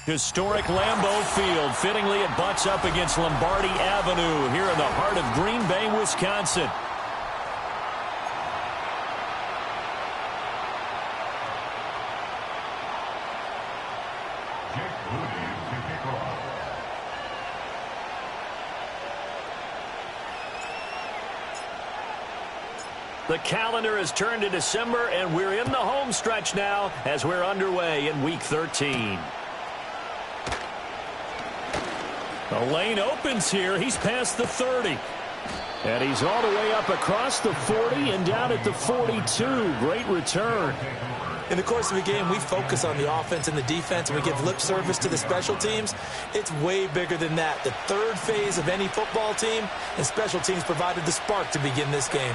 Historic Lambeau Field. Fittingly, it butts up against Lombardi Avenue here in the heart of Green Bay, Wisconsin. The calendar has turned to December, and we're in the home stretch now as we're underway in Week 13. The lane opens here. He's past the 30. And he's all the way up across the 40 and down at the 42. Great return. In the course of a game, we focus on the offense and the defense, and we give lip service to the special teams. It's way bigger than that. The third phase of any football team, and special teams provided the spark to begin this game.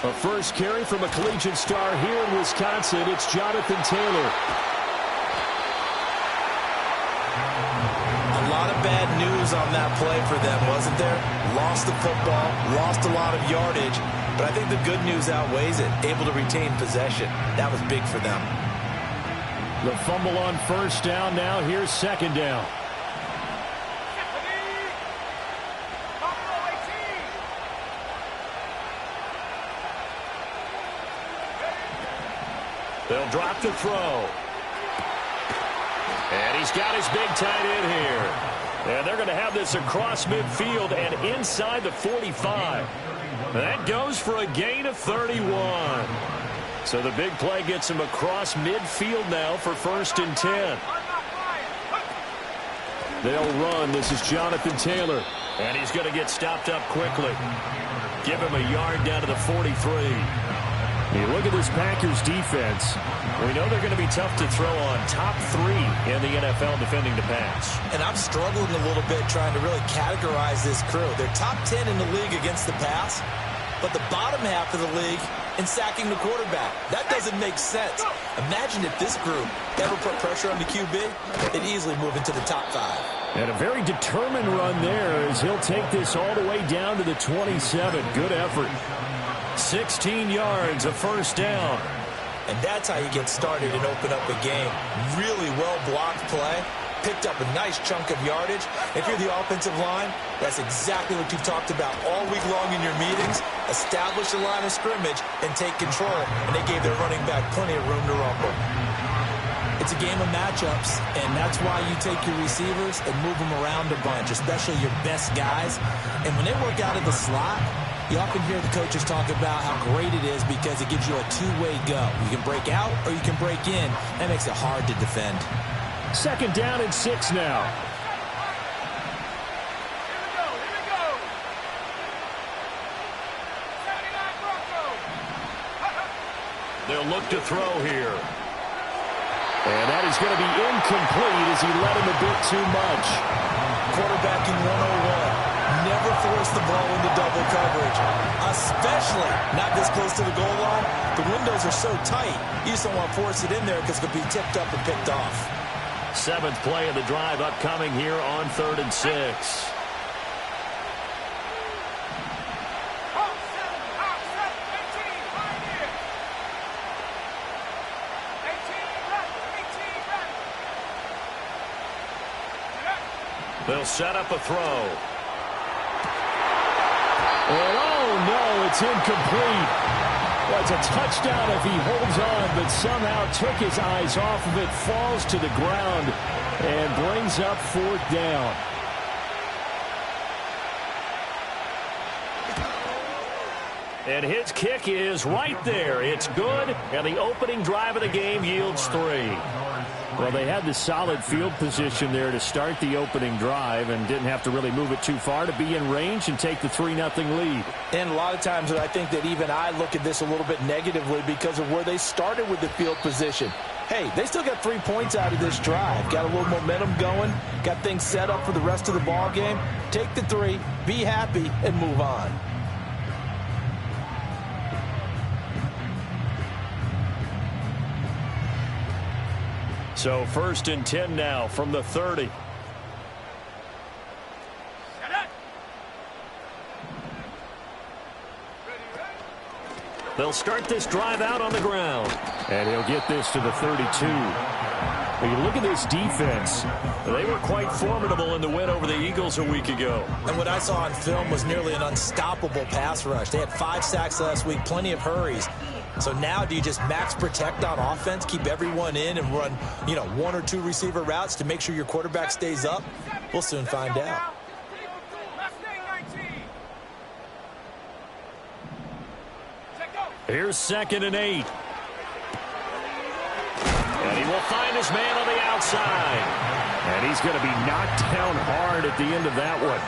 A first carry from a collegiate star here in Wisconsin. It's Jonathan Taylor. A lot of bad news on that play for them, wasn't there? Lost the football, lost a lot of yardage, but I think the good news outweighs it. Able to retain possession. That was big for them. The fumble on first down. Now here's second down. They'll drop the throw. And he's got his big tight end here. And they're going to have this across midfield and inside the 45. That goes for a gain of 31. So the big play gets him across midfield now for 1st and 10. They'll run. This is Jonathan Taylor. And he's going to get stopped up quickly. Give him a yard down to the 43. You look at this Packers defense. We know they're going to be tough to throw on. Top 3 in the NFL defending the pass. And I'm struggling a little bit trying to really categorize this crew. They're top 10 in the league against the pass, but the bottom half of the league in sacking the quarterback. That doesn't make sense. Imagine if this group ever put pressure on the QB, they'd easily move into the top 5. And a very determined run there as he'll take this all the way down to the 27. Good effort. 16 yards, a first down. And that's how you get started and open up a game. Really well-blocked play. Picked up a nice chunk of yardage. If you're the offensive line, that's exactly what you've talked about all week long in your meetings. Establish the line of scrimmage and take control. And they gave their running back plenty of room to rumble. It's a game of matchups, and that's why you take your receivers and move them around a bunch, especially your best guys. And when they work out of the slot, you often hear the coaches talk about how great it is because it gives you a two-way go. You can break out or you can break in. That makes it hard to defend. Second down and 6 now. They'll look to throw here. And that is going to be incomplete as he led him a bit too much. Quarterbacking 101. Never force the ball into double coverage, especially not this close to the goal line. The windows are so tight, you just don't want to force it in there because it could be tipped up and picked off. 7th play of the drive upcoming here on 3rd and 6. They'll set up a throw. And oh no, it's incomplete. Well, it's a touchdown if he holds on, but somehow took his eyes off of it, falls to the ground, and brings up 4th down. And his kick is right there. It's good, and the opening drive of the game yields 3. Well, they had the solid field position there to start the opening drive and didn't have to really move it too far to be in range and take the 3-0 lead. And a lot of times I think that even I look at this a little bit negatively because of where they started with the field position. Hey, they still got 3 points out of this drive. Got a little momentum going. Got things set up for the rest of the ball game. Take the 3, be happy, and move on. So 1st and 10 now from the 30. They'll start this drive out on the ground. And he'll get this to the 32. When you look at this defense, they were quite formidable in the win over the Eagles a week ago. And what I saw on film was nearly an unstoppable pass rush. They had 5 sacks last week, plenty of hurries. So now do you just max protect on offense, keep everyone in and run, 1 or 2 receiver routes to make sure your quarterback stays up? We'll soon find out. Here's 2nd and 8. And he will find his man on the outside. And he's going to be knocked down hard at the end of that one.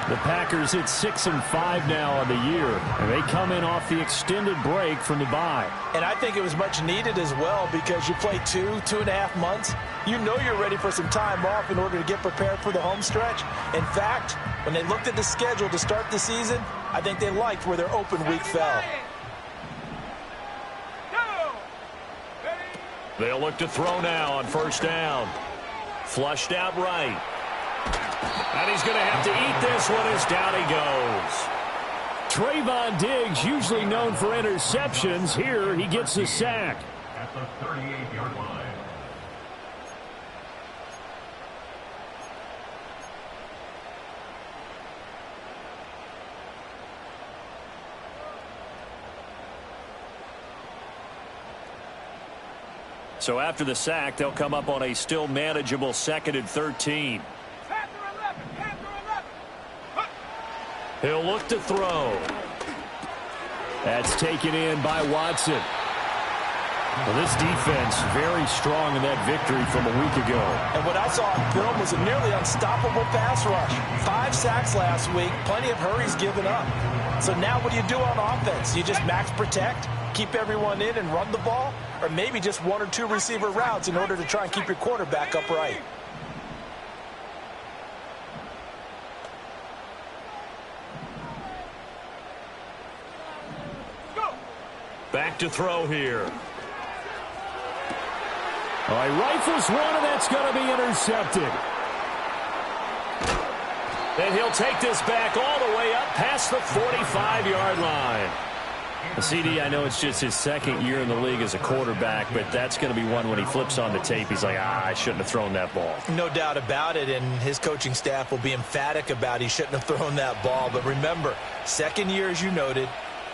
The Packers hit 6-5 now on the year, and they come in off the extended break from the bye. And I think it was much needed as well because you play 2.5 months. You know you're ready for some time off in order to get prepared for the home stretch. In fact, when they looked at the schedule to start the season, I think they liked where their open week fell. They'll look to throw now on 1st down. Flushed out right. And he's going to have to eat this one as down he goes. Trayvon Diggs, usually known for interceptions. Here he gets the sack. At the 38-yard line. So after the sack, they'll come up on a still manageable 2nd and 13. He'll look to throw. That's taken in by Watson. Well, this defense very strong in that victory from a week ago. And what I saw on film was a nearly unstoppable pass rush. 5 sacks last week, plenty of hurries given up. So now what do you do on offense? You just max protect, keep everyone in and run the ball? Or maybe just 1 or 2 receiver routes in order to try and keep your quarterback upright? Back to throw here. All right, rifles one, and that's going to be intercepted. And he'll take this back all the way up past the 45-yard line. The CD, I know it's just his 2nd year in the league as a quarterback, but that's going to be one when he flips on the tape, he's like, I shouldn't have thrown that ball. No doubt about it, and his coaching staff will be emphatic about he shouldn't have thrown that ball. But remember, 2nd year, as you noted,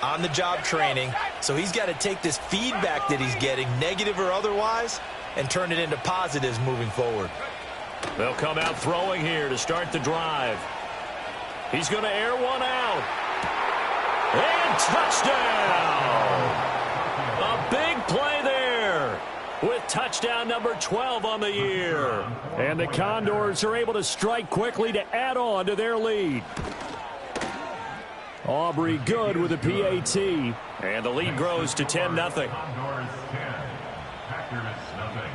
on-the-job training, so he's got to take this feedback that he's getting, negative or otherwise, and turn it into positives moving forward. They'll come out throwing here to start the drive. He's going to air one out. And touchdown! A big play there with touchdown number 12 on the year. And the Condors are able to strike quickly to add on to their lead. Aubrey good with a PAT. And the lead grows to 10-0. Condors 10, Packers nothing.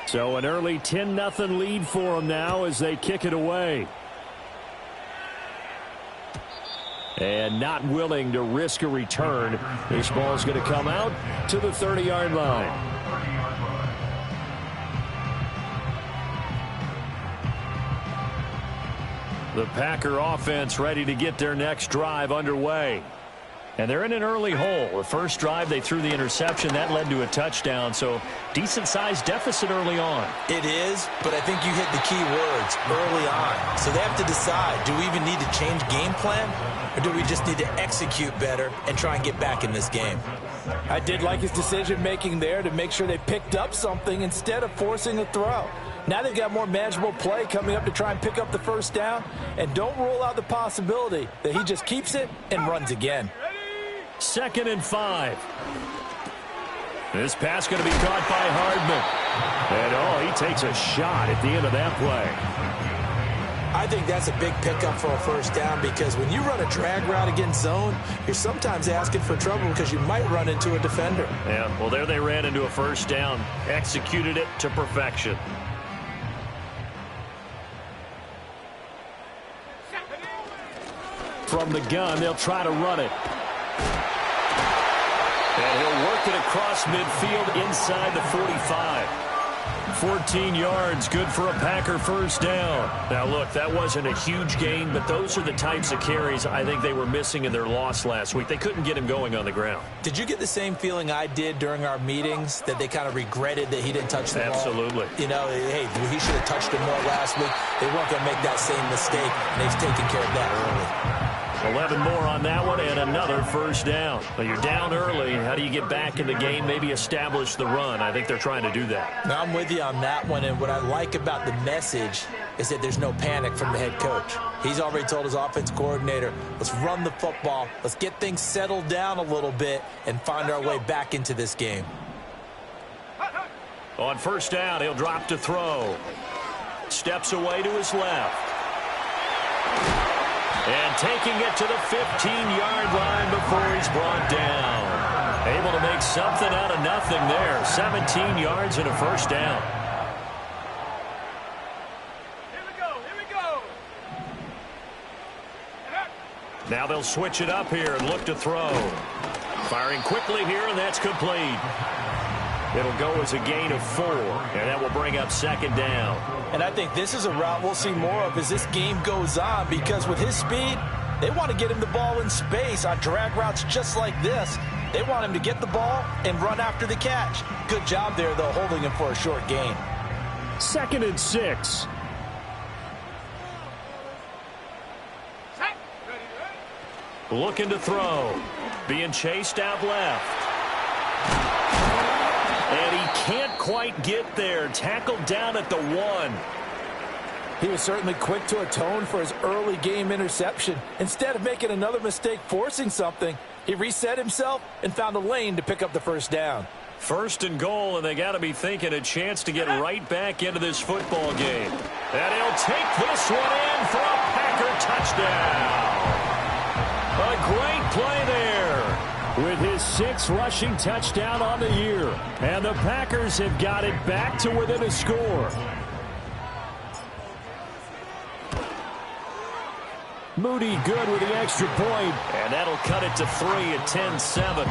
So an early 10-0 lead for them now as they kick it away. And not willing to risk a return. This ball's going to come out to the 30-yard line. The Packer offense ready to get their next drive underway. And they're in an early hole. The first drive, they threw the interception. That led to a touchdown, so decent-sized deficit early on. It is, but I think you hit the key words, early on. So they have to decide, do we even need to change game plan, or do we just need to execute better and try and get back in this game? I did like his decision-making there to make sure they picked up something instead of forcing a throw. Now they've got more manageable play coming up to try and pick up the first down, and don't rule out the possibility that he just keeps it and runs again. 2nd and 5. This pass going to be caught by Hardman. And, he takes a shot at the end of that play. I think that's a big pickup for a first down because when you run a drag route against zone, you're sometimes asking for trouble because you might run into a defender. Yeah, well, there they ran into a first down. Executed it to perfection. From the gun, they'll try to run it. And he'll work it across midfield inside the 45. 14 yards, good for a Packer first down. Now, look, that wasn't a huge gain, but those are the types of carries I think they were missing in their loss last week. They couldn't get him going on the ground. Did you get the same feeling I did during our meetings, that they kind of regretted that he didn't touch the ball? Absolutely. You know, hey, he should have touched it more last week. They weren't going to make that same mistake, and they've taken care of that early. 11 more on that one and another first down. But you're down early. How do you get back in the game, maybe establish the run? I think they're trying to do that. Now, I'm with you on that one, and what I like about the message is that there's no panic from the head coach. He's already told his offense coordinator, let's run the football, let's get things settled down a little bit and find our way back into this game. On first down, he'll drop to throw. Steps away to his left. And taking it to the 15-yard line before he's brought down. Able to make something out of nothing there. 17 yards and a first down. Here we go. Now they'll switch it up here and look to throw. Firing quickly here, and that's complete. It'll go as a gain of 4, and that will bring up second down. And I think this is a route we'll see more of as this game goes on, because with his speed, they want to get him the ball in space on drag routes just like this. They want him to get the ball and run after the catch. Good job there, though, holding him for a short gain. 2nd and 6. Looking to throw. Being chased out left. And he can't quite get there. Tackled down at the 1. He was certainly quick to atone for his early game interception. Instead of making another mistake forcing something, he reset himself and found a lane to pick up the first down. 1st and goal, and they got to be thinking a chance to get right back into this football game. And he'll take this one in for a Packer touchdown. A great play there. With his 6th rushing touchdown on the year. And the Packers have got it back to within a score. Moody good with the extra point. And that'll cut it to 3 at 10-7.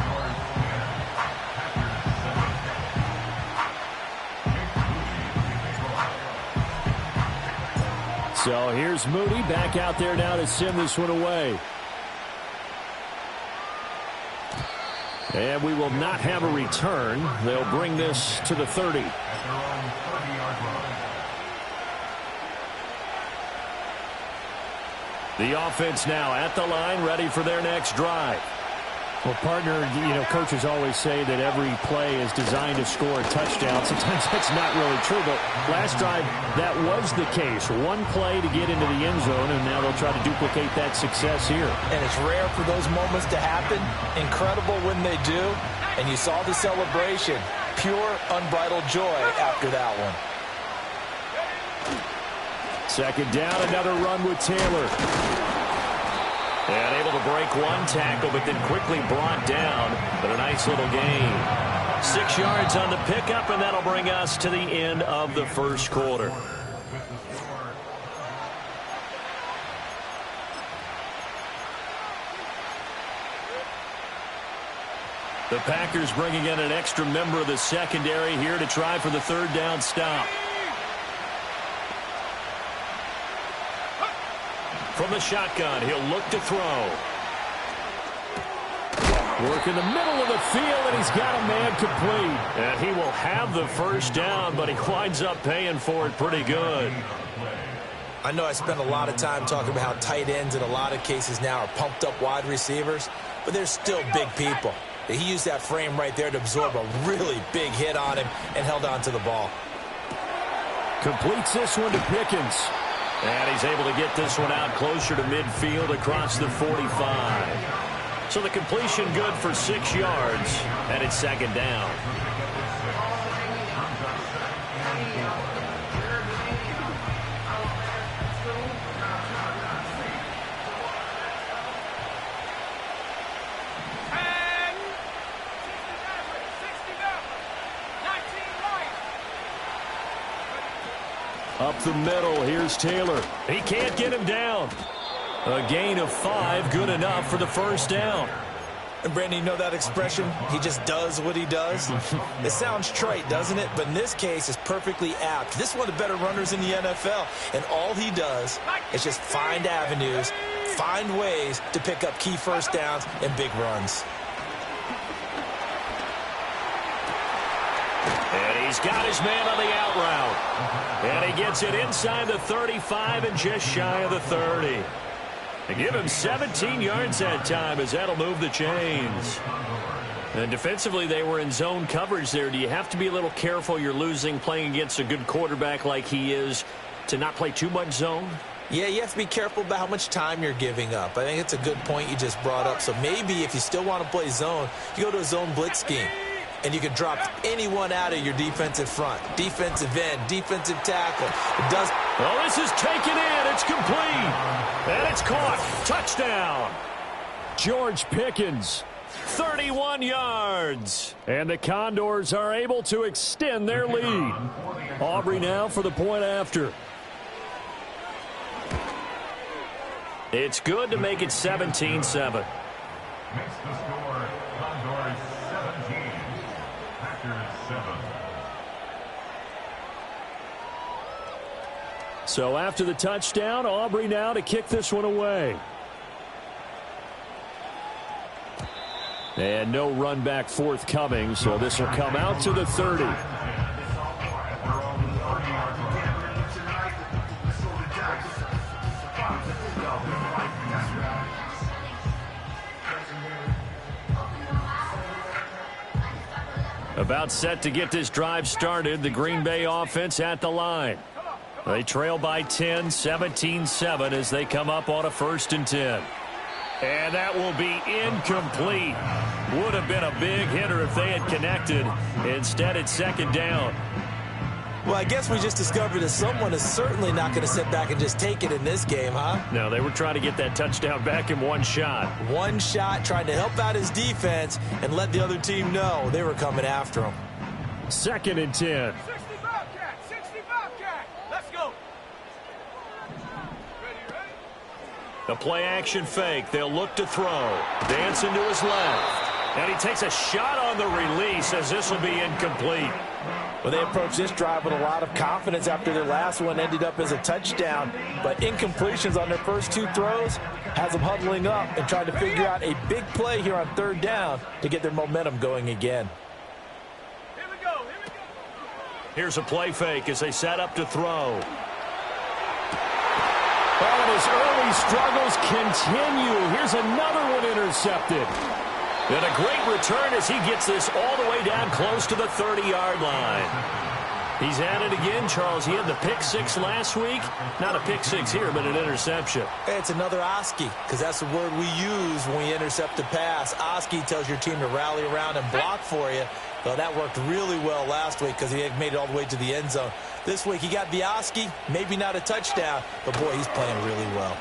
So here's Moody back out there now to send this one away. And we will not have a return. They'll bring this to the 30. The offense now at the line, ready for their next drive. Well, partner, coaches always say that every play is designed to score a touchdown. Sometimes that's not really true, but last drive, that was the case. One play to get into the end zone, and now they'll try to duplicate that success here. And it's rare for those moments to happen. Incredible when they do. And you saw the celebration. Pure, unbridled joy after that one. 2nd down, another run with Taylor. And able to break one tackle, but then quickly brought down. But a nice little gain. 6 yards on the pickup, and that'll bring us to the end of the first quarter. The Packers bringing in an extra member of the secondary here to try for the 3rd down stop. From the shotgun, he'll look to throw. Work in the middle of the field, and he's got a man complete. And he will have the first down, but he winds up paying for it pretty good. I know I spent a lot of time talking about how tight ends in a lot of cases now are pumped up wide receivers, but they're still big people. He used that frame right there to absorb a really big hit on him and held on to the ball. Completes this one to Pickens. And he's able to get this one out closer to midfield across the 45. So the completion good for 6 yards, and it's 2nd down. Up the middle, here's Taylor. He can't get him down. A gain of 5, good enough for the first down. And Brandon, you know that expression? He just does what he does. It sounds trite, doesn't it? But in this case, it's perfectly apt. This is one of the better runners in the NFL. And all he does is just find avenues, find ways to pick up key first downs and big runs. And he's got his man on the out route. And he gets it inside the 35 and just shy of the 30. They give him 17 yards that time as that'll move the chains. And defensively, they were in zone coverage there. Do you have to be a little careful you're losing playing against a good quarterback like he is to not play too much zone? Yeah, you have to be careful about how much time you're giving up. I think it's a good point you just brought up. So maybe if you still want to play zone, you go to a zone blitz scheme. And you can drop anyone out of your defensive front. Defensive end, defensive tackle. It does. Well, this is taken in. It's complete. And it's caught. Touchdown. George Pickens, 31 yards. And the Condors are able to extend their lead. Aubrey now for the point after. It's good to make it 17-7. Makes the score Condors 17, Packers 7. So after the touchdown, Aubrey now to kick this one away. And no run back forthcoming, so this will come out to the 30. About set to get this drive started, the Green Bay offense at the line. They trail by 10, 17-7 as they come up on a 1st and 10. And that will be incomplete. Would have been a big hitter if they had connected. Instead, it's 2nd down. Well, I guess we just discovered that someone is certainly not going to sit back and just take it in this game, huh? No, they were trying to get that touchdown back in one shot. One shot, trying to help out his defense and let the other team know they were coming after him. 2nd and 10. 60 Bobcat! 60 Bobcat! Let's go! Ready? The play action fake. They'll look to throw. Dancing to his left. And he takes a shot on the release as this will be incomplete. Well, they approached this drive with a lot of confidence after their last one ended up as a touchdown. But incompletions on their first 2 throws has them huddling up and trying to figure out a big play here on 3rd down to get their momentum going again. Here we go! Here's a play fake as they set up to throw. And his early struggles continue. Here's another one intercepted. And a great return as he gets this all the way down close to the 30-yard line. He's at it again, Charles. He had the pick 6 last week. Not a pick 6 here, but an interception. It's another Oski, because that's the word we use when we intercept a pass. Oski tells your team to rally around and block for you. Well, that worked really well last week because he had made it all the way to the end zone. This week he got the Oski, maybe not a touchdown, but boy, he's playing really well.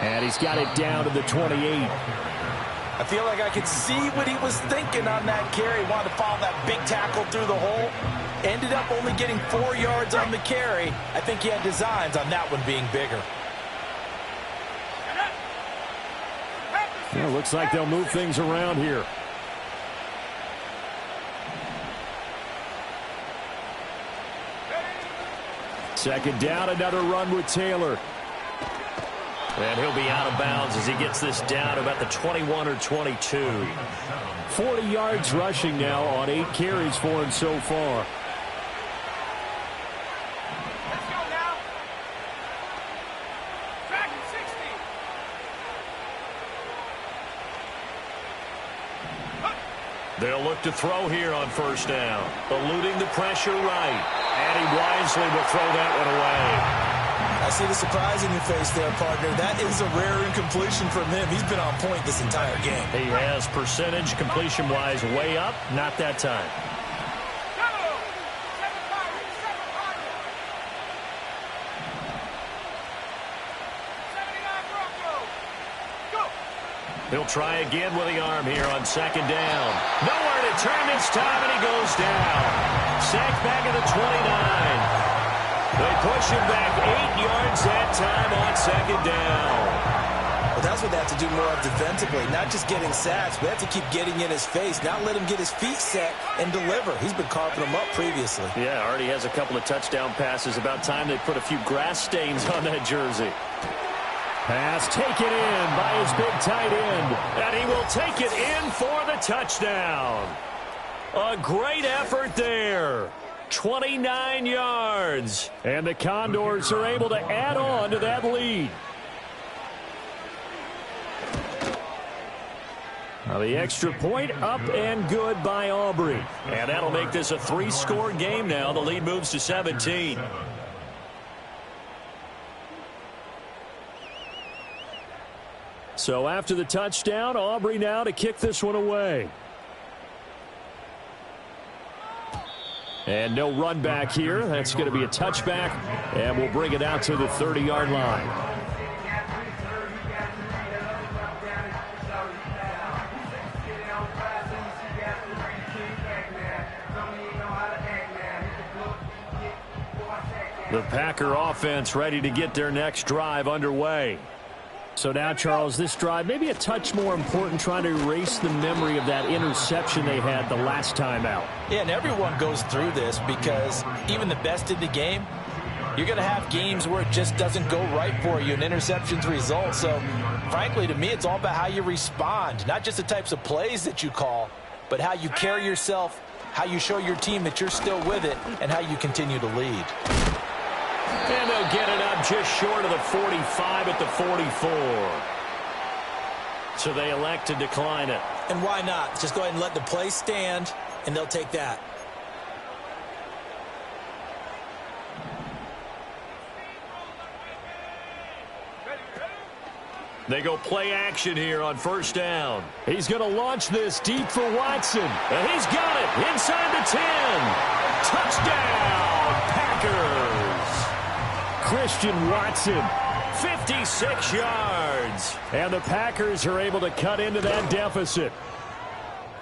And he's got it down to the 28. I feel like I could see what he was thinking on that carry. Wanted to follow that big tackle through the hole. Ended up only getting 4 yards on the carry. I think he had designs on that one being bigger. Well, looks like they'll move things around here. Second down, another run with Taylor. And he'll be out of bounds as he gets this down about the 21 or 22. 40 yards rushing now on 8 carries for him so far. Let's go now! Back at 60! They'll look to throw here on 1st down. Eluding the pressure right. And he wisely will throw that one away. I see the surprise in your face there, partner. That is a rare incompletion from him. He's been on point this entire game. He has percentage completion-wise way up. Not that time. He'll try again with the arm here on 2nd down. Nowhere to turn this time, and he goes down. Sacked back at the 29. They push him back 8 yards that time on 2nd down. Well, that's what that to do more of defensively. Not just getting sacks, but have to keep getting in his face. Not let him get his feet set and deliver. He's been carving them up previously. Yeah, already has a couple of touchdown passes. About time they put a few grass stains on that jersey. Pass taken in by his big tight end. And he will take it in for the touchdown. A great effort there. 29 yards. And the Condors are able to add on to that lead. Now the extra point up and good by Aubrey. And that'll make this a 3-score game now. The lead moves to 17. So after the touchdown, Aubrey now to kick this one away. And no run back here. That's going to be a touchback. And we'll bring it out to the 30-yard line. The Packer offense ready to get their next drive underway. So now, Charles, this drive maybe a touch more important, trying to erase the memory of that interception they had the last time out. Yeah, and everyone goes through this because even the best in the game, you're going to have games where it just doesn't go right for you and interceptions result. So, frankly, to me, it's all about how you respond, not just the types of plays that you call, but how you carry yourself, how you show your team that you're still with it, and how you continue to lead. And they'll get it up just short of the 45 at the 44. So they elect to decline it. And why not? Just go ahead and let the play stand, and they'll take that. They go play action here on first down. He's going to launch this deep for Watson. And he's got it inside the 10. Touchdown, Packers. Christian Watson, 56 yards. And the Packers are able to cut into that deficit.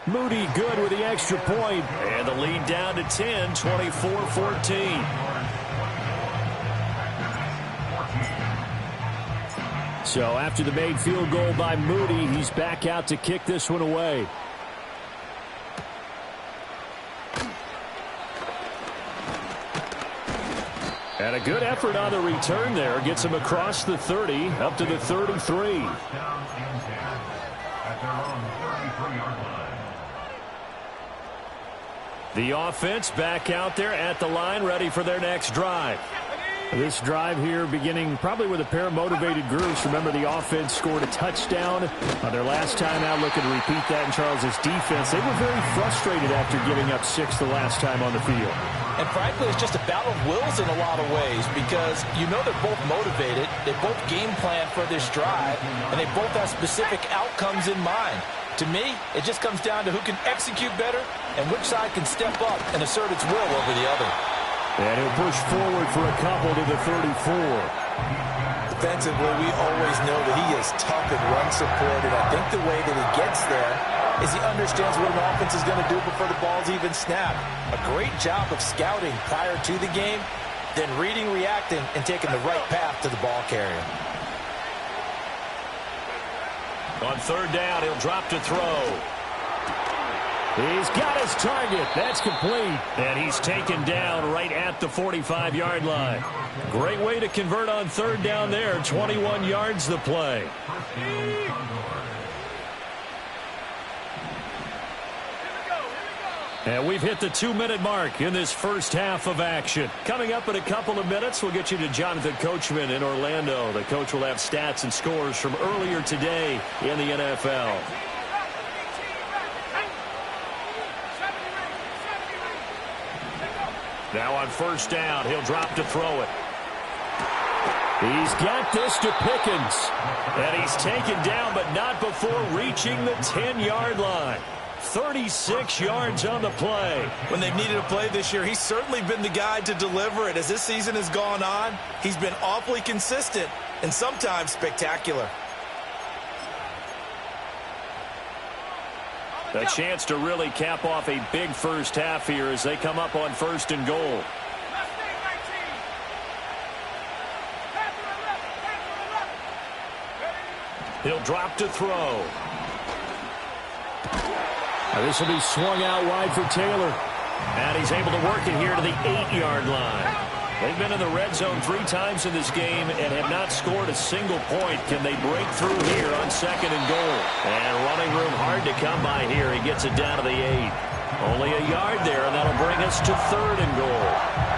Moody good with the extra point. And the lead down to 10, 24-14. So after the made field goal by Moody, he's back out to kick this one away. And a good effort on the return there. Gets him across the 30, up to the 33. The offense back out there at the line, ready for their next drive. This drive here beginning probably with a pair of motivated groups. Remember, the offense scored a touchdown on their last time out. Looking to repeat that in Charles's defense. They were very frustrated after giving up 6 the last time on the field. And frankly, it's just a battle of wills in a lot of ways because you know they're both motivated. They both game plan for this drive, and they both have specific outcomes in mind. To me, it just comes down to who can execute better and which side can step up and assert its will over the other. And he'll push forward for a couple to the 34. Defensively, we always know that he is tough in run support, and I think the way that he gets there is he understands what an offense is going to do before the ball's even snapped. A great job of scouting prior to the game, then reading, reacting, and taking the right path to the ball carrier. On third down, he'll drop to throw. He's got his target. That's complete. And he's taken down right at the 45-yard line. Great way to convert on third down there. 21 yards the play. And we've hit the 2-minute mark in this first half of action. Coming up in a couple of minutes, we'll get you to Jonathan Coachman in Orlando. The coach will have stats and scores from earlier today in the NFL. Now on first down, he'll drop to throw it. He's got this to Pickens. And he's taken down, but not before reaching the 10-yard line. 36 yards on the play. When they've needed a play this year, he's certainly been the guy to deliver it. As this season has gone on, he's been awfully consistent and sometimes spectacular. A chance to really cap off a big first half here as they come up on first and goal. He'll drop to throw. This will be swung out wide for Taylor. And he's able to work it here to the 8-yard line. They've been in the red zone 3 times in this game and have not scored a single point. Can they break through here on 2nd and goal? And running room hard to come by here. He gets it down to the 8. Only a yard there, and that'll bring us to 3rd and goal.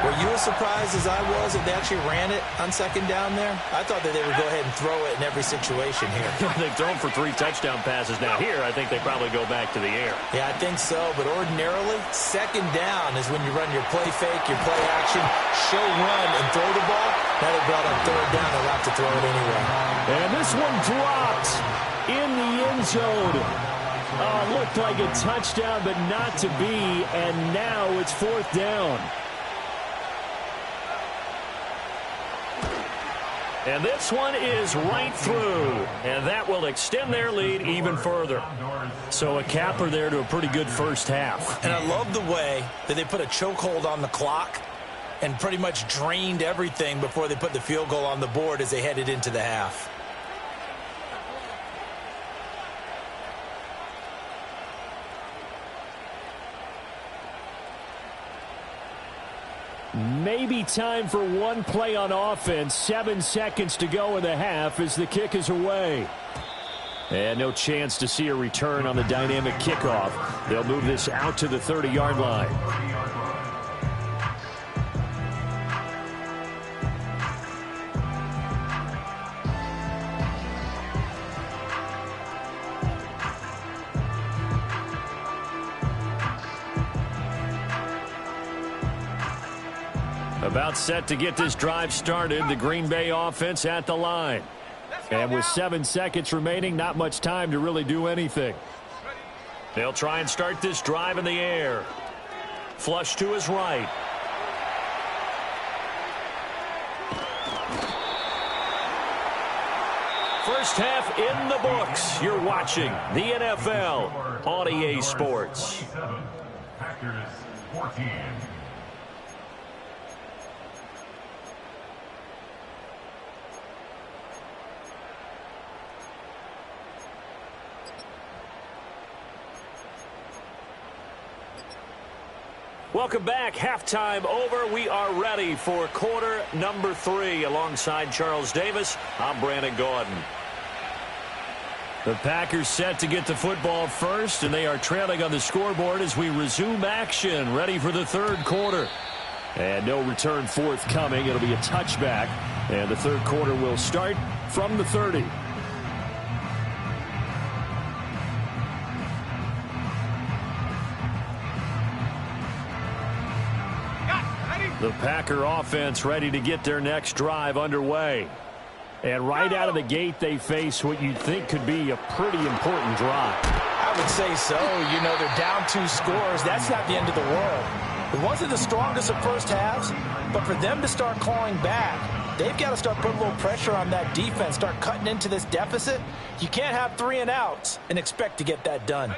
Were you as surprised as I was that they actually ran it on 2nd down there? I thought that they would go ahead and throw it in every situation here. They've thrown for 3 touchdown passes. Now here, I think they probably go back to the air. Yeah, I think so, but ordinarily, 2nd down is when you run your play fake, your play action, show run, and throw the ball. Now they brought up 3rd down, they'll have to throw it anyway. And this one dropped in the end zone. Looked like a touchdown, but not to be, and now it's 4th down. And this one is right through, and that will extend their lead even further. So a capper there to a pretty good first half. And I love the way that they put a chokehold on the clock and pretty much drained everything before they put the field goal on the board as they headed into the half. Maybe time for one play on offense. 7 seconds to go in the half as the kick is away. And no chance to see a return on the dynamic kickoff. They'll move this out to the 30-yard line. About set to get this drive started. The Green Bay offense at the line. And with 7 seconds remaining, not much time to really do anything. They'll try and start this drive in the air. Flush to his right. First half in the books. You're watching the NFL on EA Sports. Packers 14. Welcome back. Halftime over. We are ready for quarter number 3. Alongside Charles Davis, I'm Brandon Gaudin. The Packers set to get the football first, and they are trailing on the scoreboard as we resume action, ready for the 3rd quarter. And no return forthcoming. It'll be a touchback, and the 3rd quarter will start from the 30. The Packer offense ready to get their next drive underway. And right out of the gate, they face what you'd think could be a pretty important drive. I would say so. You know, they're down 2 scores. That's not the end of the world. It wasn't the strongest of first halves, but for them to start clawing back, they've got to start putting a little pressure on that defense, start cutting into this deficit. You can't have 3 and outs and expect to get that done.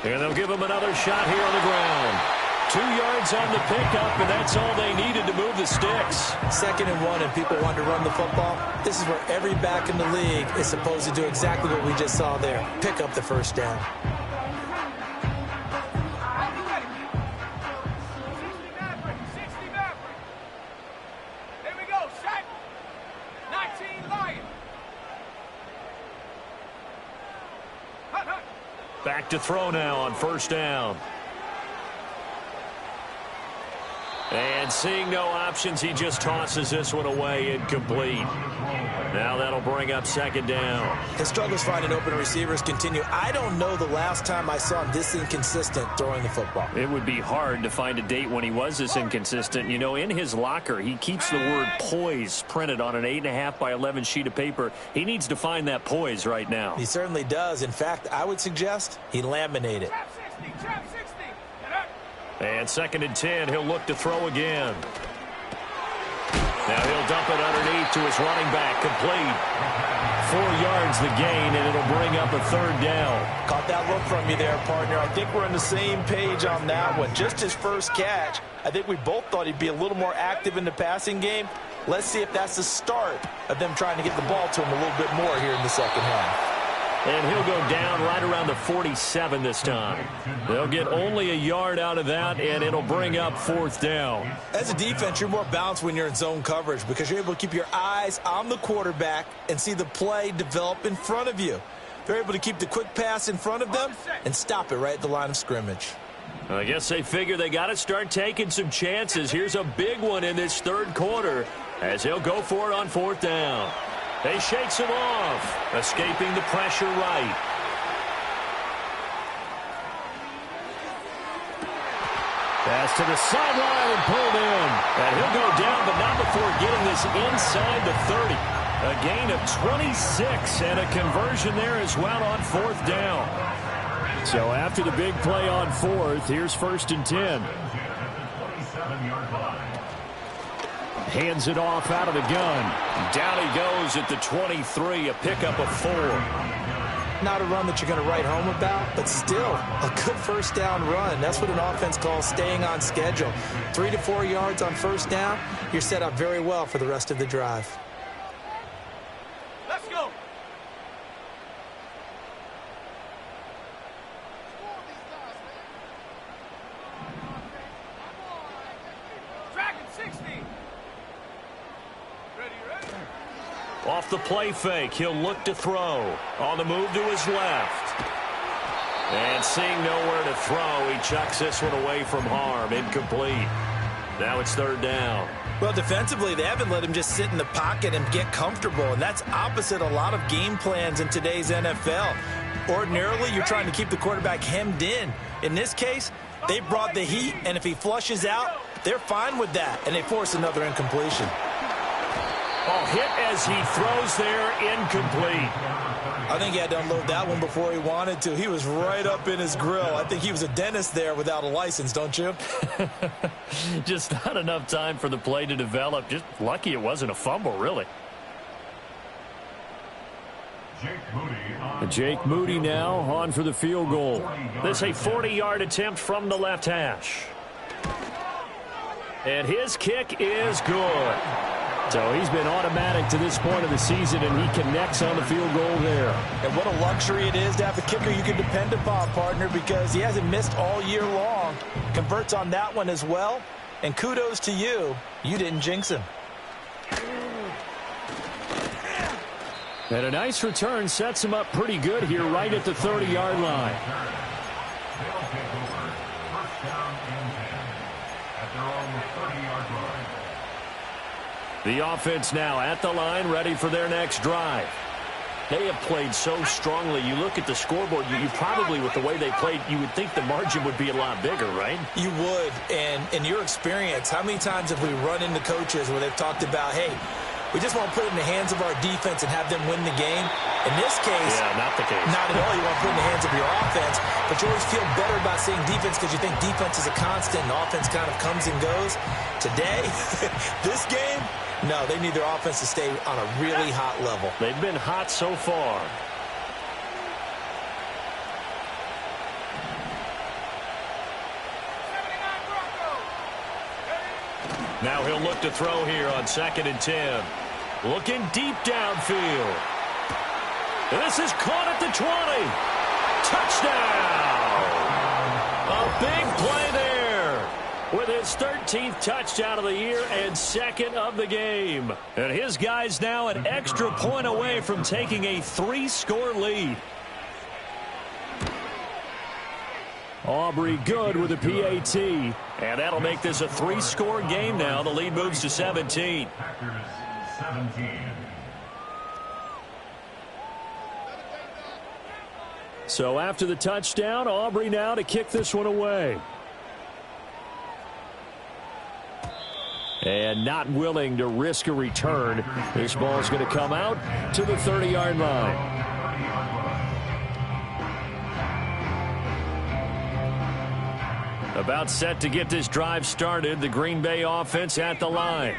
And they'll give them another shot here on the ground. 2 yards on the pickup, and that's all they needed to move the sticks. 2nd and 1, and people want to run the football. This is where every back in the league is supposed to do exactly what we just saw there. Pick up the first down. There we go, set. 19 Lions. Back to throw now on 1st down. And seeing no options, he just tosses this one away, incomplete. Now that'll bring up 2nd down. His struggles finding open receivers continue. I don't know the last time I saw him this inconsistent throwing the football. It would be hard to find a date when he was this inconsistent. You know, in his locker, he keeps the word poise printed on an 8.5 by 11 sheet of paper. He needs to find that poise right now. He certainly does. In fact, I would suggest he laminate it. Trap 60, trap 60. And 2nd and 10, he'll look to throw again. Now he'll dump it underneath to his running back, complete. 4 yards the gain, and it'll bring up a 3rd down. Caught that look from you there, partner. I think we're on the same page on that one. Just his first catch. I think we both thought he'd be a little more active in the passing game. Let's see if that's the start of them trying to get the ball to him a little bit more here in the second half. And he'll go down right around the 47 this time. They'll get only a yard out of that, and it'll bring up 4th down. As a defense, you're more balanced when you're in zone coverage because you're able to keep your eyes on the quarterback and see the play develop in front of you. They're able to keep the quick pass in front of them and stop it right at the line of scrimmage. I guess they figure they got to start taking some chances. Here's a big one in this 3rd quarter as he'll go for it on 4th down. They shakes him off, escaping the pressure right. Pass to the sideline and pulled in. And he'll go down, but not before getting this inside the 30. A gain of 26 and a conversion there as well on 4th down. So after the big play on 4th, here's 1st and 10. Hands it off out of the gun. Down he goes at the 23, a pickup of 4. Not a run that you're going to write home about, but still a good 1st down run. That's what an offense calls staying on schedule. 3 to 4 yards on 1st down. You're set up very well for the rest of the drive. Let's go. Dragon 60. Off the play fake, he'll look to throw. On the move to his left. And seeing nowhere to throw, he chucks this one away from harm. Incomplete. Now it's 3rd down. Well, defensively, they haven't let him just sit in the pocket and get comfortable, and that's opposite a lot of game plans in today's NFL. Ordinarily, you're trying to keep the quarterback hemmed in. In this case, they brought the heat, and if he flushes out, they're fine with that, and they force another incompletion. Oh, hit as he throws there, incomplete. I think he had to unload that one before he wanted to. He was right up in his grill. I think he was a dentist there without a license, don't you? Just not enough time for the play to develop. Just lucky it wasn't a fumble, really. Jake Moody now on for the field goal. This a 40-yard attempt from the left hash. And his kick is good. So he's been automatic to this point of the season, and he connects on the field goal there. And what a luxury it is to have a kicker you can depend upon, partner, because he hasn't missed all year long. Converts on that one as well. And kudos to you. You didn't jinx him. And a nice return sets him up pretty good here right at the 30-yard line. They'll take over 1st down and 10 at their own 30-yard line. The offense now at the line, ready for their next drive. They have played so strongly. You look at the scoreboard, you probably, with the way they played, you would think the margin would be a lot bigger, right? You would. And in your experience, how many times have we run into coaches where they've talked about, hey, we just want to put it in the hands of our defense and have them win the game? In this case, not the case. Not at all. You want to put it in the hands of your offense, but you always feel better about saying defense because you think defense is a constant and offense kind of comes and goes. Today, this game, no, they need their offense to stay on a really hot level. They've been hot so far. Now he'll look to throw here on 2nd and 10. Looking deep downfield. And this is caught at the 20. Touchdown! A big play there with his 13th touchdown of the year and 2nd of the game. And his guys now an extra point away from taking a 3-score lead. Aubrey good with a PAT. And that'll make this a 3-score game now. The lead moves to 17. Packers 17. So after the touchdown, Aubrey now to kick this one away. And not willing to risk a return. This ball's going to come out to the 30-yard line. About set to get this drive started. The Green Bay offense at the line.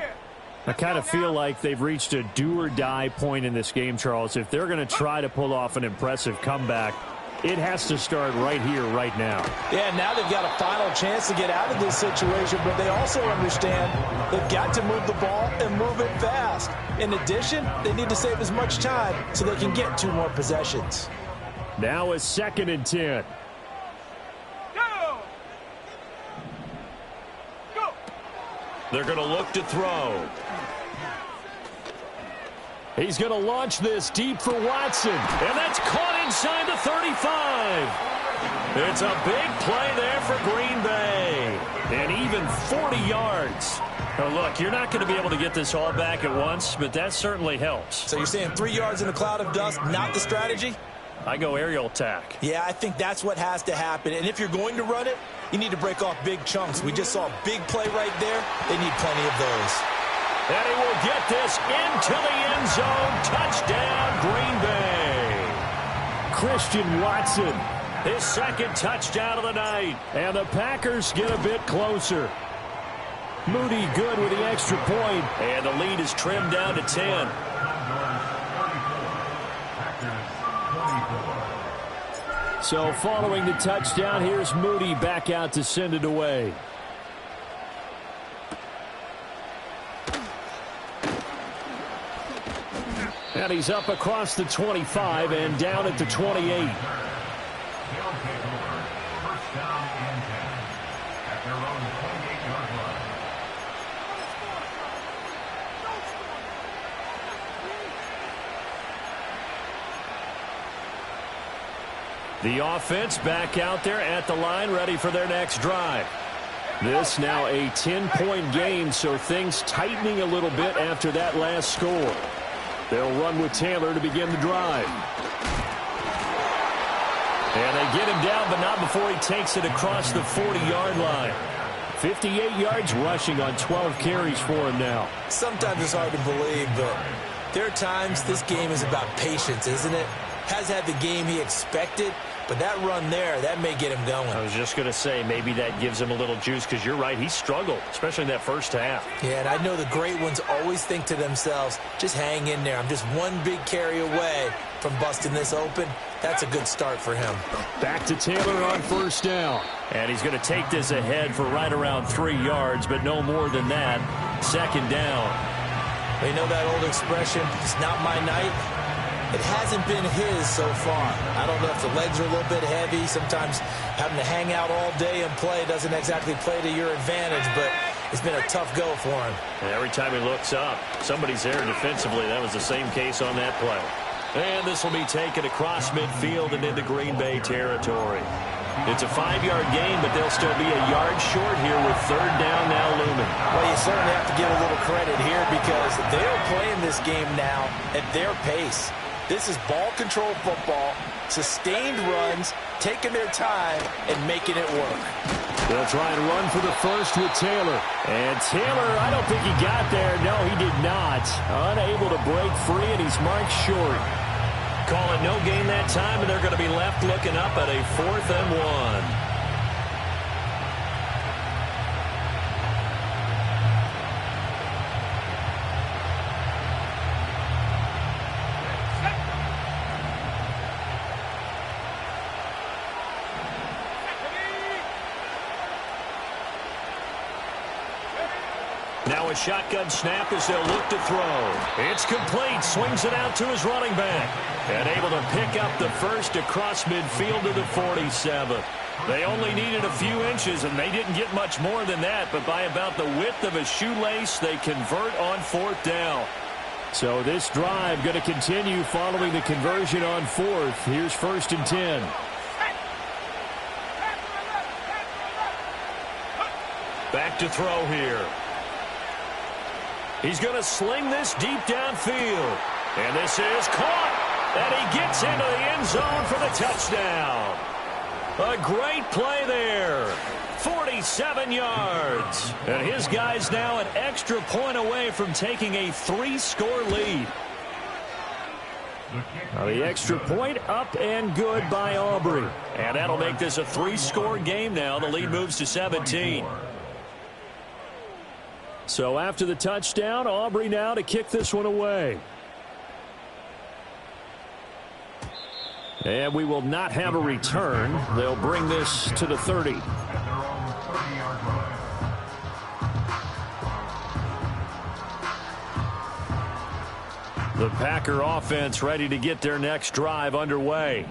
I kind of feel like they've reached a do-or-die point in this game, Charles. If they're going to try to pull off an impressive comeback, It has to start right here, right now. Yeah, now they've got a final chance to get out of this situation, but they also understand they've got to move the ball and move it fast. In addition, they need to save as much time so they can get 2 more possessions. Now a 2nd and 10. Go! Go! They're going to look to throw. He's going to launch this deep for Watson. And that's caught inside the 35. It's a big play there for Green Bay. And even 40 yards. Now look, you're not going to be able to get this all back at once, but that certainly helps. So you're saying 3 yards in a cloud of dust, not the strategy? I go aerial attack. Yeah, I think that's what has to happen. And if you're going to run it, you need to break off big chunks. We just saw a big play right there. They need plenty of those. And he will get this into the end zone. Touchdown, Green Bay. Christian Watson, his 2nd touchdown of the night. And the Packers get a bit closer. Moody good with the extra point. And the lead is trimmed down to 10. So following the touchdown, here's Moody back out to send it away. And he's up across the 25 and down at the 28. They'll take over. First down and 10 at their own 28-yard line. The offense back out there at the line, ready for their next drive. This now a 10-point game, so things tightening a little bit after that last score. They'll run with Taylor to begin the drive. And they get him down, but not before he takes it across the 40-yard line. 58 yards rushing on 12 carries for him now. Sometimes it's hard to believe, but there are times this game is about patience, isn't it? Has had the game he expected, but that run there, that may get him going. I was just going to say, maybe that gives him a little juice, because you're right, he struggled, especially in that first half. Yeah, and I know the great ones always think to themselves, just hang in there. I'm just one big carry away from busting this open. That's a good start for him. Back to Taylor on first down. And he's going to take this ahead for right around 3 yards, but no more than that. 2nd down. They know that old expression, it's not my night. It hasn't been his so far. I don't know if the legs are a little bit heavy. Sometimes having to hang out all day and play doesn't exactly play to your advantage, but it's been a tough go for him. And every time he looks up, somebody's there defensively. That was the same case on that play. And this will be taken across midfield and into Green Bay territory. It's a 5-yard gain, but they'll still be a yard short here with 3rd down now looming. Well, you certainly have to give a little credit here because they're playing this game now at their pace. This is ball control football, sustained runs, taking their time, and making it work. They'll try and run for the first with Taylor. And Taylor, I don't think he got there. No, he did not. Unable to break free, and he's marked short. Call it no gain that time, and they're going to be left looking up at a 4th and 1. Now a shotgun snap as they'll look to throw. It's complete. Swings it out to his running back. And able to pick up the first across midfield to the 47. They only needed a few inches, and they didn't get much more than that. But by about the width of a shoelace, they convert on 4th down. So this drive going to continue following the conversion on 4th. Here's 1st and 10. Back to throw here. He's going to sling this deep downfield. And this is caught. And he gets into the end zone for the touchdown. A great play there. 47 yards. And his guy's now an extra point away from taking a 3-score lead. Now the extra point up and good by Aubrey. And that'll make this a 3-score game now. The lead moves to 17. So after the touchdown, Aubrey now to kick this one away. And we will not have a return. They'll bring this to the 30. At their own 30-yard line. The Packer offense ready to get their next drive underway.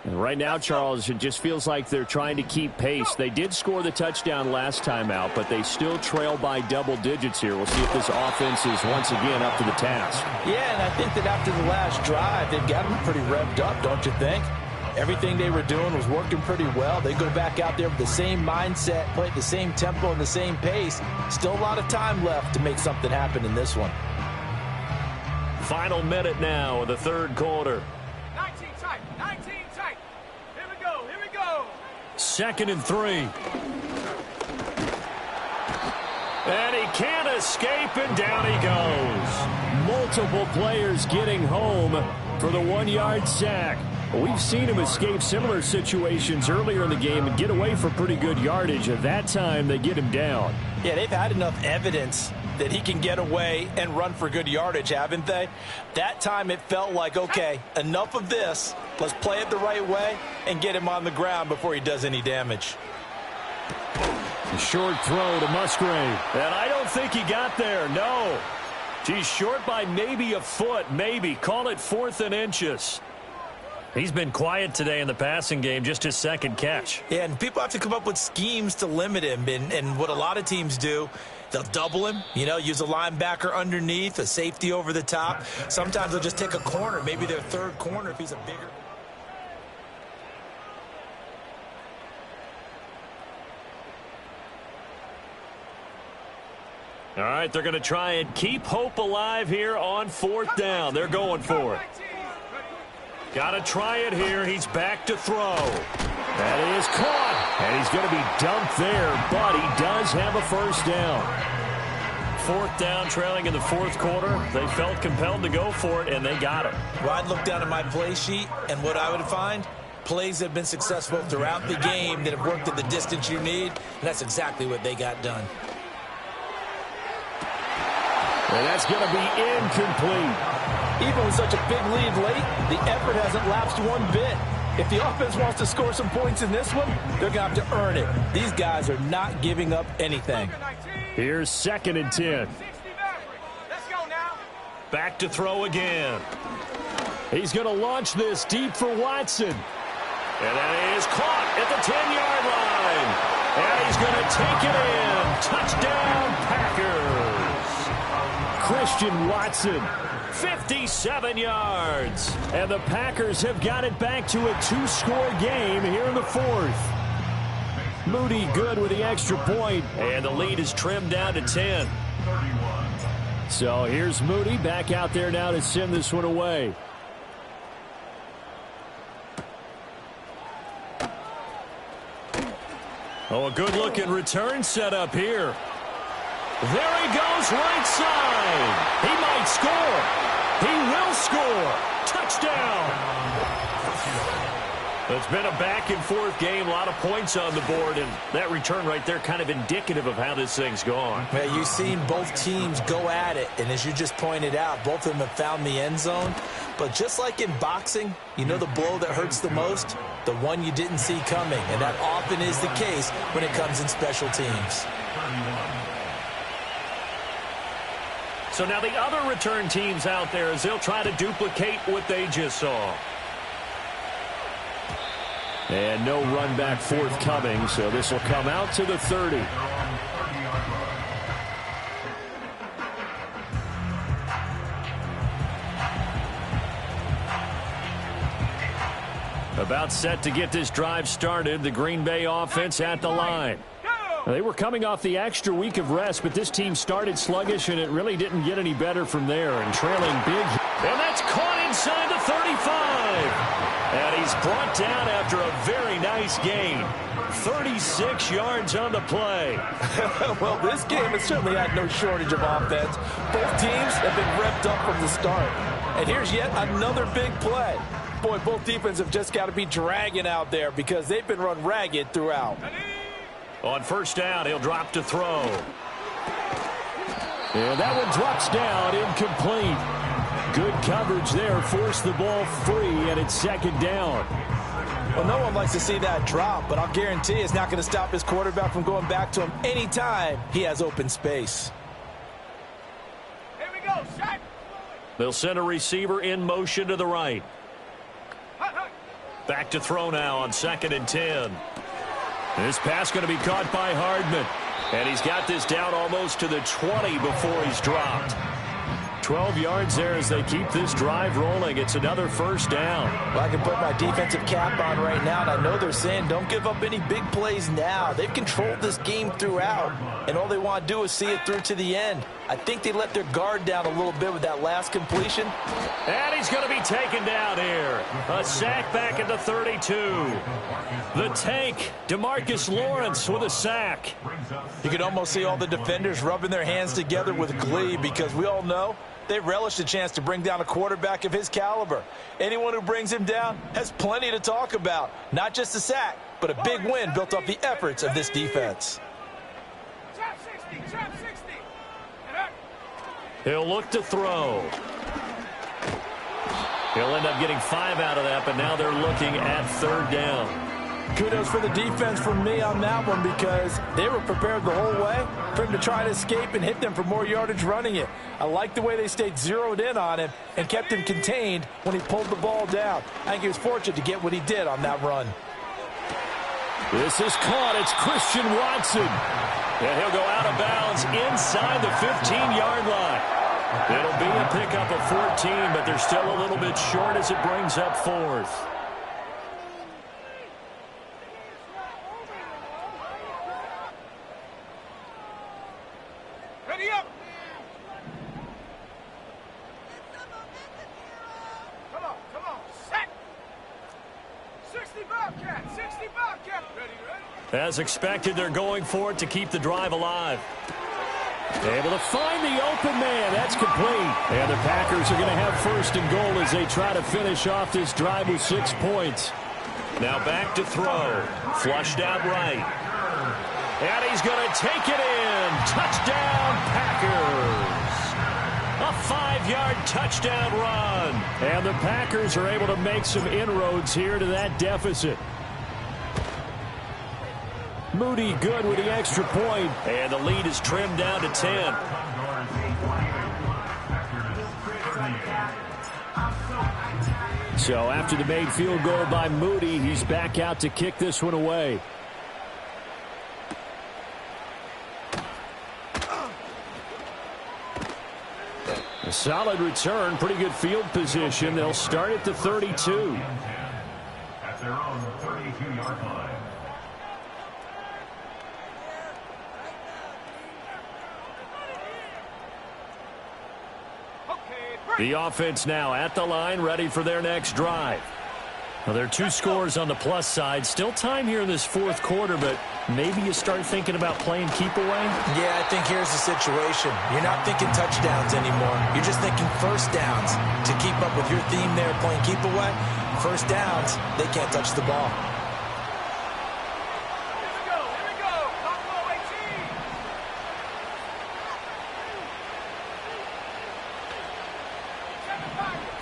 And right now, Charles, it just feels like they're trying to keep pace. They did score the touchdown last time out, but they still trail by double digits here. We'll see if this offense is once again up to the task. Yeah, and I think that after the last drive, they've got them pretty revved up, don't you think? Everything they were doing was working pretty well. They go back out there with the same mindset, play at the same tempo and the same pace. Still a lot of time left to make something happen in this one. Final minute now of the third quarter. 19 tight, 19 tight. Here we go, here we go. 2nd and 3. And he can't escape, and down he goes. Multiple players getting home for the 1-yard sack. We've seen him escape similar situations earlier in the game and get away for pretty good yardage. At that time, they get him down. Yeah, they've had enough evidence that he can get away and run for good yardage, haven't they? That time it felt like, okay, enough of this. Let's play it the right way and get him on the ground before he does any damage. A short throw to Musgrave. And I don't think he got there, no. He's short by maybe a foot, maybe. Call it 4th and inches. He's been quiet today in the passing game, just his second catch. Yeah, and people have to come up with schemes to limit him. And what a lot of teams do, they'll double him, use a linebacker underneath, a safety over the top. Sometimes they'll just take a corner, maybe their third corner if he's a bigger. All right, they're going to try and keep hope alive here on 4th down. They're going for it. Got to try it here. He's back to throw. That is caught. And he's going to be dumped there, but he does have a first down. 4th down, trailing in the 4th quarter. They felt compelled to go for it, and they got it. Well, I'd look down at my play sheet, and what I would find, plays that have been successful throughout the game that have worked at the distance you need, and that's exactly what they got done. And that's going to be incomplete. Even with such a big lead late, the effort hasn't lapsed one bit. If the offense wants to score some points in this one, they're going to have to earn it. These guys are not giving up anything. Here's 2nd and 10. Let's go now. Back to throw again. He's going to launch this deep for Watson. And that is caught at the 10-yard line. And he's going to take it in. Touchdown, Packers. Christian Watson, 57 yards. And the Packers have got it back to a 2-score game here in the 4th. Moody good with the extra point, and the lead is trimmed down to 10. So here's Moody back out there now to send this one away. Oh, a good-looking return set up here. There he goes, right side. He might score. He will score. Touchdown. It's been a back-and-forth game, a lot of points on the board, and that return right there kind of indicative of how this thing's gone. Well, you've seen both teams go at it, and as you just pointed out, both of them have found the end zone. But just like in boxing, the blow that hurts the most? The one you didn't see coming, and that often is the case when it comes in special teams. So now the other return teams out there as they'll try to duplicate what they just saw. And no run back forthcoming, so this will come out to the 30. About set to get this drive started, the Green Bay offense at the line. They were coming off the extra week of rest, but this team started sluggish, and it really didn't get any better from there. And trailing big. And that's caught inside the 35. And he's brought down after a very nice gain. 36 yards on the play. Well, this game has certainly had no shortage of offense. Both teams have been revved up from the start. And here's yet another big play. Boy, both defenses have just got to be dragging out there because they've been run ragged throughout. On first down, he'll drop to throw. And that one drops down, incomplete. Good coverage there, forced the ball free, and it's second down. Well, no one likes to see that drop, but I'll guarantee it's not going to stop his quarterback from going back to him anytime he has open space. Here we go, shot. They'll send a receiver in motion to the right. Back to throw now on 2nd and 10. This pass going to be caught by Hardman. And he's got this down almost to the 20 before he's dropped. 12 yards there as they keep this drive rolling. It's another first down. Well, I can put my defensive cap on right now, and I know they're saying don't give up any big plays now. They've controlled this game throughout, and all they want to do is see it through to the end. I think they let their guard down a little bit with that last completion. And he's going to be taken down here. A sack back at the 32. The tank, DeMarcus Lawrence with a sack. You can almost see all the defenders rubbing their hands together with glee because we all know they relish the chance to bring down a quarterback of his caliber. Anyone who brings him down has plenty to talk about. Not just a sack, but a big win built off the efforts of this defense. Trap 60, trap 60. He'll look to throw. He'll end up getting 5 out of that, but now they're looking at 3rd down. Kudos for the defense from me on that one because they were prepared the whole way for him to try to escape and hit them for more yardage running it. I like the way they stayed zeroed in on him and kept him contained when he pulled the ball down. I think he was fortunate to get what he did on that run. This is caught. It's Christian Watson. And he'll go out of bounds inside the 15-yard line. It'll be a pickup of 14, but they're still a little bit short as it brings up 4th. Ready up. Come on, set. 60 Bobcat, 60 Bobcat. Ready. As expected, they're going for it to keep the drive alive. Able to find the open man. That's complete. And the Packers are going to have 1st and goal as they try to finish off this drive with 6 points. Now back to throw. Flushed out right. And he's going to take it in. Touchdown, Packers. A 5-yard touchdown run. And the Packers are able to make some inroads here to that deficit. Moody good with the extra point. And the lead is trimmed down to 10. So after the made field goal by Moody, he's back out to kick this one away. A solid return, pretty good field position. They'll start at the 32. At their own 32-yard line. The offense now at the line, ready for their next drive. Well, there are 2 scores on the plus side. Still time here in this 4th quarter, but maybe you start thinking about playing keep away? Yeah, I think here's the situation. You're not thinking touchdowns anymore. You're just thinking first downs. To keep up with your theme there, playing keep away, first downs, they can't touch the ball. Here we go. Clock ball 18. Seven Pirates.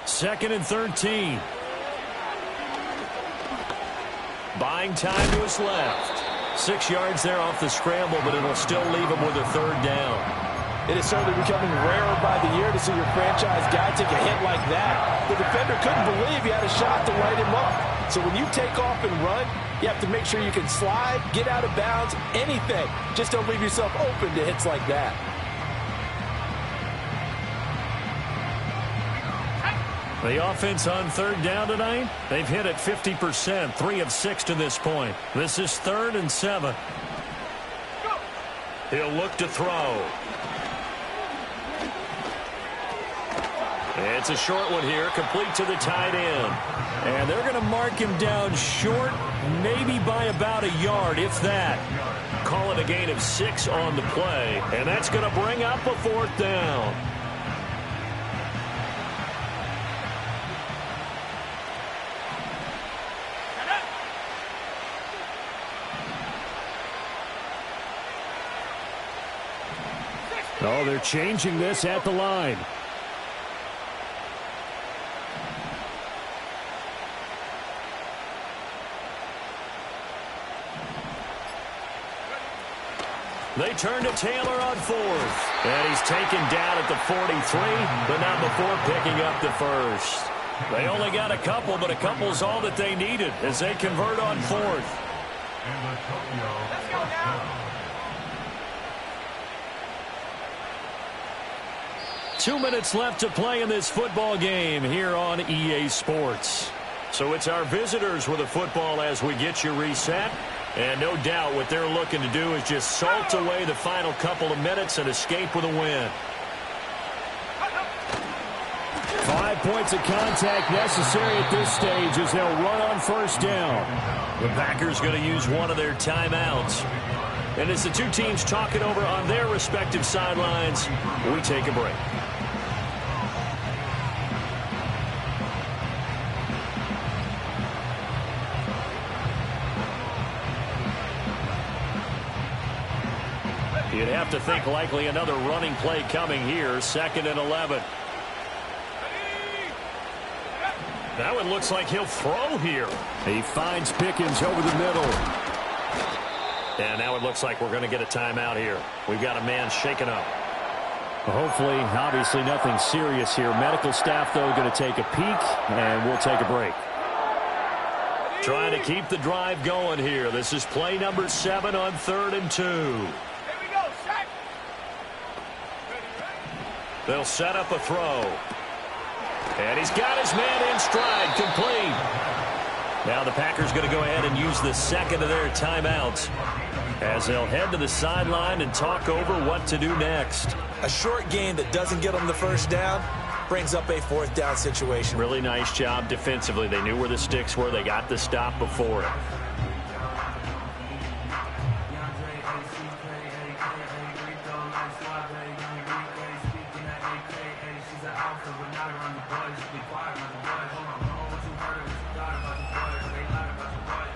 2nd and 13. Buying time to his left. 6 yards there off the scramble, but it'll still leave him with a 3rd down. It is certainly becoming rarer by the year to see your franchise guy take a hit like that. The defender couldn't believe he had a shot to light him up. So when you take off and run, you have to make sure you can slide, get out of bounds, anything. Just don't leave yourself open to hits like that. The offense on 3rd down tonight, they've hit it 50%, 3 of 6 to this point. This is 3rd and 7. He'll look to throw. It's a short one here, complete to the tight end. And they're going to mark him down short, maybe by about a yard, if that. Call it a gain of 6 on the play, and that's going to bring up a 4th down. Oh, they're changing this at the line. They turn to Taylor on fourth. And he's taken down at the 43, but not before picking up the first. They only got a couple, but a couple's all that they needed as they convert on fourth. Let's go now. 2 minutes left to play in this football game here on EA Sports. So it's our visitors with the football as we get you reset. And no doubt what they're looking to do is just salt away the final couple of minutes and escape with a win. 5 points of contact necessary at this stage as they'll run on first down. The Packers going to use one of their timeouts. And as the two teams talk it over on their respective sidelines, we take a break. You'd have to think likely another running play coming here, 2nd and 11. Now it looks like he'll throw here. He finds Pickens over the middle. And now it looks like we're going to get a timeout here. We've got a man shaken up. Hopefully, obviously nothing serious here. Medical staff, though, going to take a peek, and we'll take a break. Trying to keep the drive going here. This is play number 7 on 3rd and 2. They'll set up a throw. And he's got his man in stride, complete. Now the Packers going to go ahead and use the second of their timeouts as they'll head to the sideline and talk over what to do next. A short game that doesn't get them the first down brings up a 4th down situation. Really nice job defensively. They knew where the sticks were. They got the stop before it.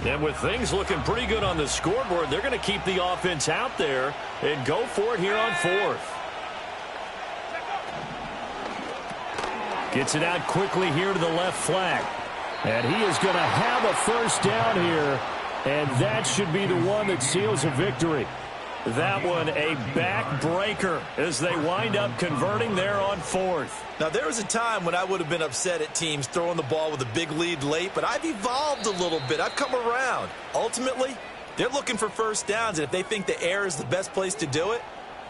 And with things looking pretty good on the scoreboard, they're going to keep the offense out there and go for it here on 4th. Gets it out quickly here to the left flank. And he is going to have a first down here, and that should be the one that seals a victory. That one a backbreaker as they wind up converting there on 4th. Now, there was a time when I would have been upset at teams throwing the ball with a big lead late, but I've evolved a little bit. I've come around. Ultimately, they're looking for first downs, and if they think the air is the best place to do it,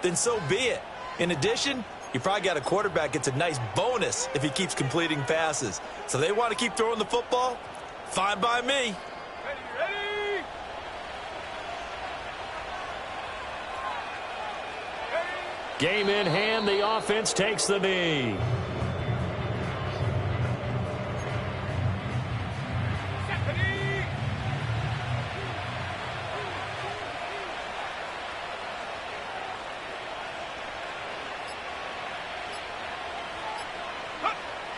then so be it. In addition, you probably got a quarterback gets a nice bonus if he keeps completing passes. So they want to keep throwing the football? Fine by me. Ready? Game in hand, the offense takes the knee.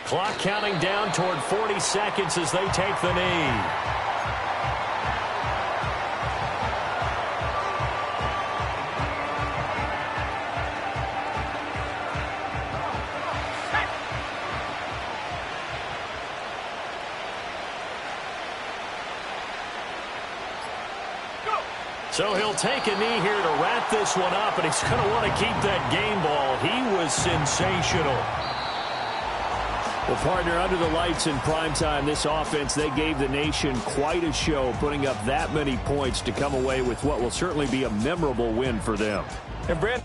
Clock counting down toward 40 seconds as they take the knee. So he'll take a knee here to wrap this one up, and he's going to want to keep that game ball. He was sensational. Well, partner, under the lights in primetime, this offense, they gave the nation quite a show, putting up that many points to come away with what will certainly be a memorable win for them. And Brent,